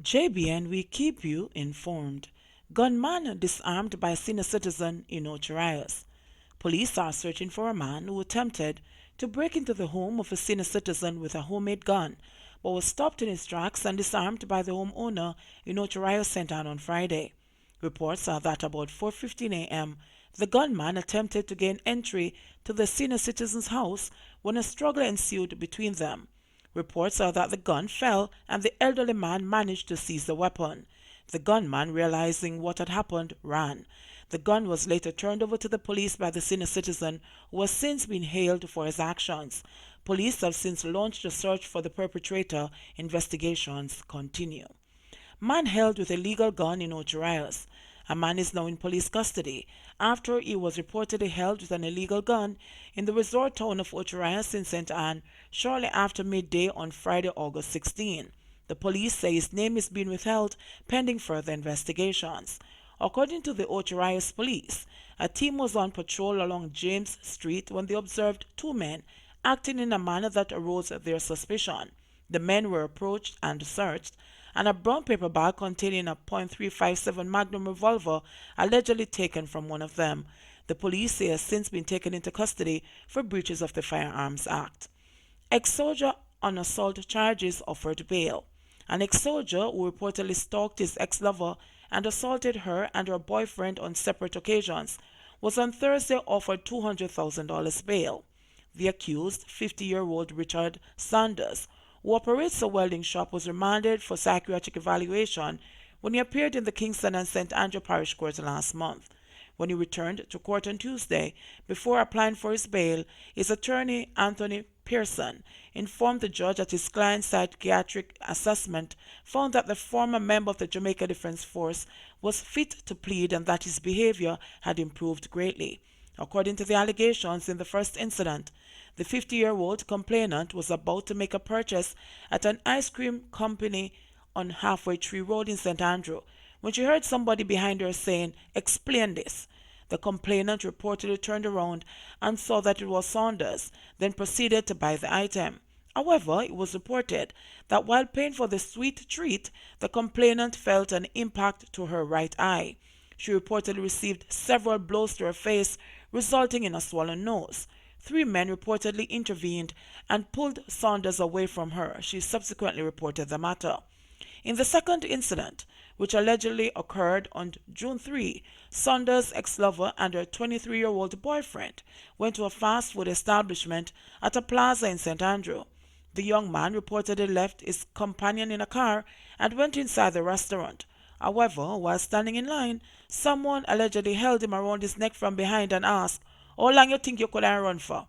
JBN, we keep you informed. Gunman disarmed by senior citizen in Ocho. Police are searching for a man who attempted to break into the home of a senior citizen with a homemade gun, but was stopped in his tracks and disarmed by the homeowner in Ocho St. Anne on Friday. Reports are that about 4:15 a.m., the gunman attempted to gain entry to the senior citizen's house when a struggle ensued between them. Reports are that the gun fell and the elderly man managed to seize the weapon. The gunman, realizing what had happened, ran. The gun was later turned over to the police by the senior citizen, who has since been hailed for his actions. Police have since launched a search for the perpetrator. Investigations continue. Man held with a legal gun in Ocho. A man is now in police custody after he was reportedly held with an illegal gun in the resort town of Ocho in St. Anne shortly after midday on Friday, August 16. The police say his name is being withheld pending further investigations. According to the Ocho police, a team was on patrol along James Street when they observed two men acting in a manner that aroused their suspicion. The men were approached and searched, and a brown paper bag containing a .357 Magnum revolver allegedly taken from one of them. The police say has since been taken into custody for breaches of the Firearms Act. Ex-soldier on assault charges offered bail. An ex-soldier who reportedly stalked his ex-lover and assaulted her and her boyfriend on separate occasions was on Thursday offered $200,000 bail. The accused, 50-year-old Richard Sanders, who operates a welding shop, was remanded for psychiatric evaluation when he appeared in the Kingston and St. Andrew Parish Court last month. When he returned to court on Tuesday, before applying for his bail, his attorney, Anthony Pearson, informed the judge that his client's psychiatric assessment found that the former member of the Jamaica Defense Force was fit to plead and that his behavior had improved greatly. According to the allegations in the first incident, the 50-year-old complainant was about to make a purchase at an ice cream company on Halfway Tree Road in St. Andrew when she heard somebody behind her saying, "Explain this." The complainant reportedly turned around and saw that it was Saunders, then proceeded to buy the item. However, it was reported that while paying for the sweet treat, the complainant felt an impact to her right eye. She reportedly received several blows to her face, resulting in a swollen nose. 3 men reportedly intervened and pulled Saunders away from her. She subsequently reported the matter. In the second incident, which allegedly occurred on June 3, Saunders' ex-lover and her 23-year-old boyfriend went to a fast food establishment at a plaza in St. Andrew. The young man reportedly left his companion in a car and went inside the restaurant. However, while standing in line, someone allegedly held him around his neck from behind and asked, "How long you think you could run for?"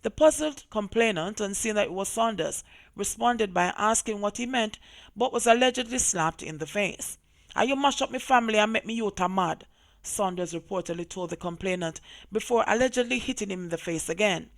The puzzled complainant, on seeing that it was Saunders, responded by asking what he meant, but was allegedly slapped in the face. "Are you mash up my family and make me youth a mad?" Saunders reportedly told the complainant before allegedly hitting him in the face again.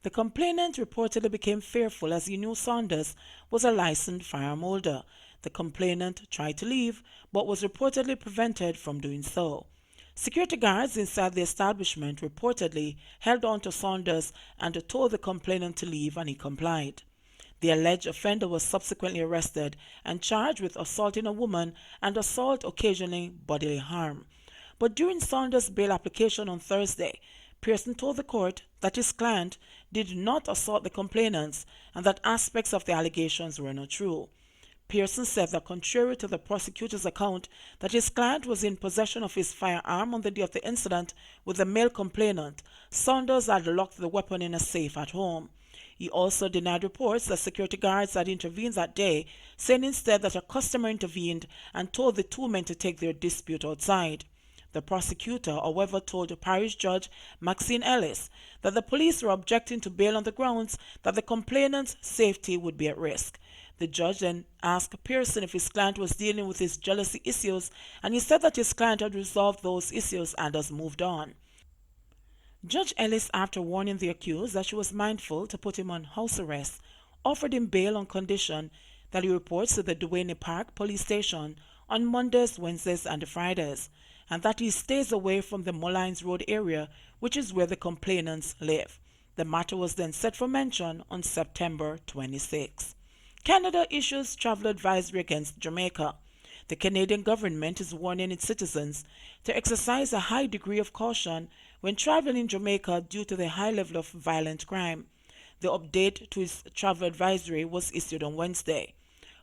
The complainant reportedly became fearful as he knew Saunders was a licensed firearm holder. The complainant tried to leave, but was reportedly prevented from doing so. Security guards inside the establishment reportedly held on to Saunders and told the complainant to leave, and he complied. The alleged offender was subsequently arrested and charged with assaulting a woman and assault occasioning bodily harm. But during Saunders' bail application on Thursday, Pearson told the court that his client did not assault the complainants and that aspects of the allegations were not true. Pearson said that contrary to the prosecutor's account that his client was in possession of his firearm on the day of the incident with the male complainant, Saunders had locked the weapon in a safe at home. He also denied reports that security guards had intervened that day, saying instead that a customer intervened and told the 2 men to take their dispute outside. The prosecutor, however, told Parish Judge Maxine Ellis that the police were objecting to bail on the grounds that the complainant's safety would be at risk. The judge then asked Pearson if his client was dealing with his jealousy issues, and he said that his client had resolved those issues and has moved on. Judge Ellis, after warning the accused that she was mindful to put him on house arrest, offered him bail on condition that he reports to the Duane Park police station on Mondays, Wednesdays, and Fridays, and that he stays away from the Mullines Road area, which is where the complainants live. The matter was then set for mention on September 26. Canada issues travel advisory against Jamaica. The Canadian government is warning its citizens to exercise a high degree of caution when traveling in Jamaica due to the high level of violent crime. The update to its travel advisory was issued on Wednesday.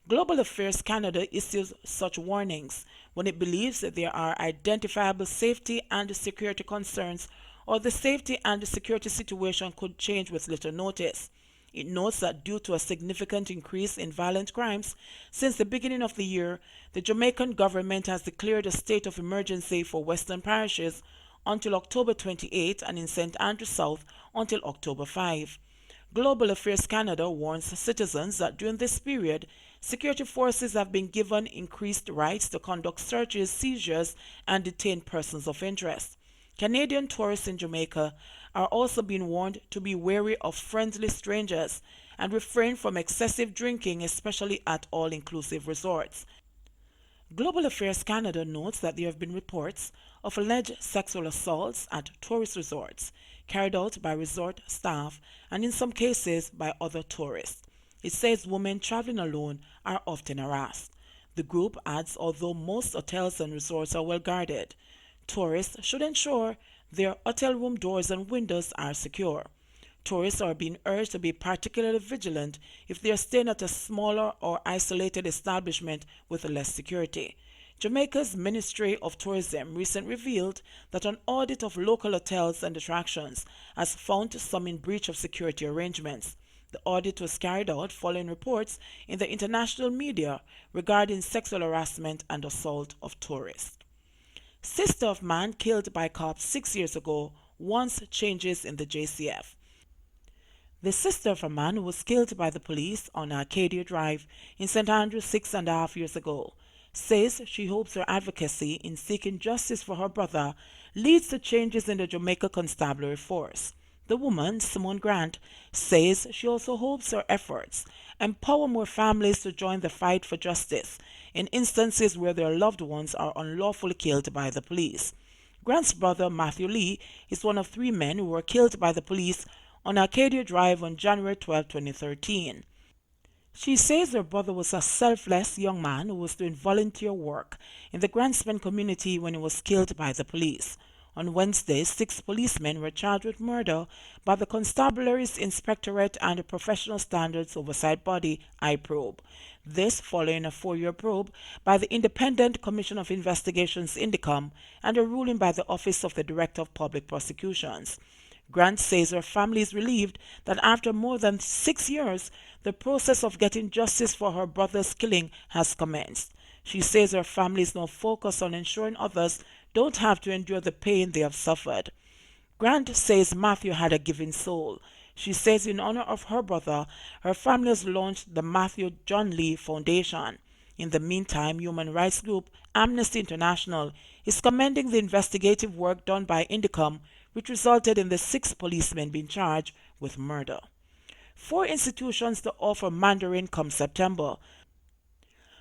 Global Affairs Canada issues such warnings when it believes that there are identifiable safety and security concerns or the safety and security situation could change with little notice. It notes that due to a significant increase in violent crimes since the beginning of the year, the Jamaican government has declared a state of emergency for Western parishes until October 28 and in St. Andrew South until October 5. Global Affairs Canada warns citizens that during this period, security forces have been given increased rights to conduct searches, seizures, and detain persons of interest. Canadian tourists in Jamaica are also being warned to be wary of friendly strangers and refrain from excessive drinking, especially at all-inclusive resorts. Global Affairs Canada notes that there have been reports of alleged sexual assaults at tourist resorts carried out by resort staff and in some cases by other tourists. It says women traveling alone are often harassed. The group adds although most hotels and resorts are well guarded, tourists should ensure their hotel room doors and windows are secure. Tourists are being urged to be particularly vigilant if they are staying at a smaller or isolated establishment with less security. Jamaica's Ministry of Tourism recently revealed that an audit of local hotels and attractions has found some in breach of security arrangements. The audit was carried out following reports in the international media regarding sexual harassment and assault of tourists. Sister of man killed by cops 6 years ago wants changes in the JCF. The sister of a man who was killed by the police on Arcadia Drive in St. Andrews 6.5 years ago says she hopes her advocacy in seeking justice for her brother leads to changes in the Jamaica Constabulary Force. The woman, Simone Grant, says she also hopes her efforts empower more families to join the fight for justice in instances where their loved ones are unlawfully killed by the police. Grant's brother, Matthew Lee, is one of 3 men who were killed by the police on Arcadia Drive on January 12, 2013. She says her brother was a selfless young man who was doing volunteer work in the Grantsman community when he was killed by the police. On Wednesday, 6 policemen were charged with murder by the Constabulary's Inspectorate and the Professional Standards Oversight Body, IPROBE. This following a 4-year probe by the Independent Commission of Investigations, INDICOM, and a ruling by the Office of the Director of Public Prosecutions. Grant says her family is relieved that after more than 6 years, the process of getting justice for her brother's killing has commenced. She says her family is now focused on ensuring others don't have to endure the pain they have suffered. Grant says Matthew had a giving soul. She says in honor of her brother, her family has launched the Matthew John Lee Foundation. In the meantime, human rights group Amnesty International is commending the investigative work done by Indicom, which resulted in the 6 policemen being charged with murder. 4 institutions to offer Mandarin come September.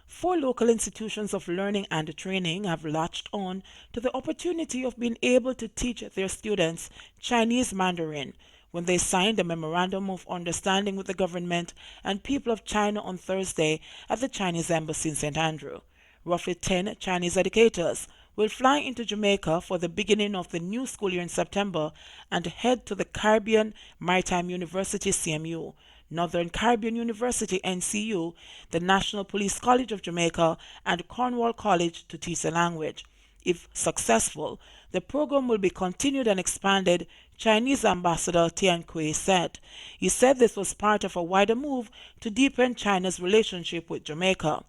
4 local institutions of learning and training have latched on to the opportunity of being able to teach their students Chinese Mandarin when they signed a memorandum of understanding with the government and people of China on Thursday at the Chinese Embassy in St. Andrew. Roughly 10 Chinese educators will fly into Jamaica for the beginning of the new school year in September and head to the Caribbean Maritime University CMU, Northern Caribbean University NCU, the National Police College of Jamaica, and Cornwall College to teach the language. If successful, the program will be continued and expanded, Chinese Ambassador Tian Qi said. He said this was part of a wider move to deepen China's relationship with Jamaica.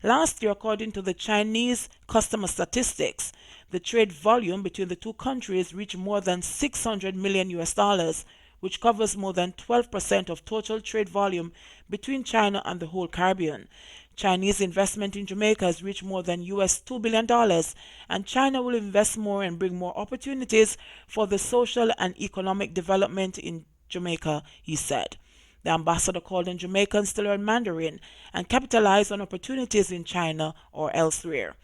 Last year, according to the Chinese customer statistics, the trade volume between the 2 countries reached more than $600 million, which covers more than 12% of total trade volume between China and the whole Caribbean. Chinese investment in Jamaica has reached more than $2 billion, and China will invest more and bring more opportunities for the social and economic development in Jamaica, he said. The ambassador called on Jamaicans to learn Mandarin and capitalize on opportunities in China or elsewhere.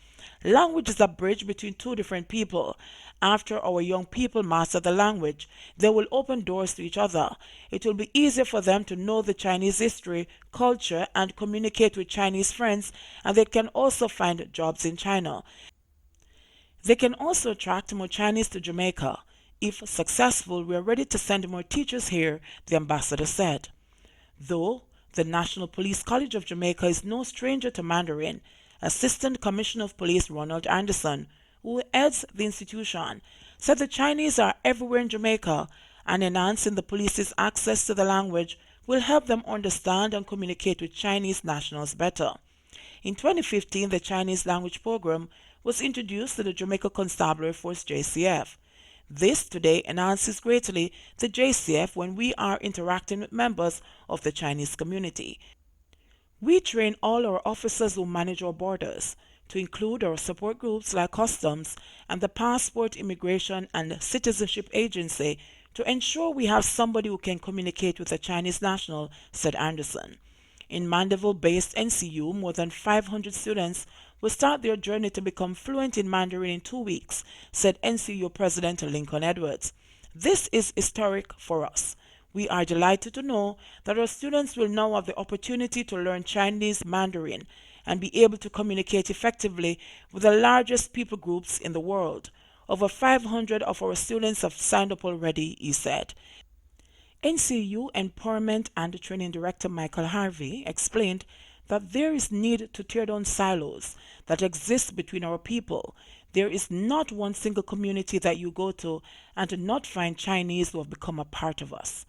Language is a bridge between two different people. After our young people master the language, they will open doors to each other. It will be easier for them to know the Chinese history, culture, and communicate with Chinese friends, and they can also find jobs in China. They can also attract more Chinese to Jamaica. If successful, we are ready to send more teachers here, the ambassador said. Though the National Police College of Jamaica is no stranger to Mandarin, Assistant Commissioner of Police Ronald Anderson, who heads the institution, said the Chinese are everywhere in Jamaica and enhancing the police's access to the language will help them understand and communicate with Chinese nationals better. In 2015, the Chinese language program was introduced to the Jamaica Constabulary Force JCF. This today enhances greatly the JCF when we are interacting with members of the Chinese community. We train all our officers who manage our borders, to include our support groups like Customs and the Passport, Immigration and Citizenship Agency, to ensure we have somebody who can communicate with a Chinese national, said Anderson. In Mandeville-based NCU, more than 500 students will start their journey to become fluent in Mandarin in 2 weeks, said NCU President Lincoln Edwards. This is historic for us. We are delighted to know that our students will now have the opportunity to learn Chinese Mandarin and be able to communicate effectively with the largest people groups in the world. Over 500 of our students have signed up already, he said. NCU Empowerment and Training Director Michael Harvey explained that there is need to tear down silos that exist between our people. There is not one single community that you go to and not find Chinese who have become a part of us.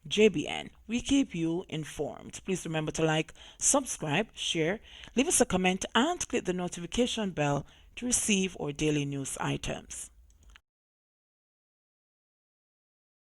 JBN, we keep you informed. Please remember to like, subscribe, share, leave us a comment and click the notification bell to receive our daily news items.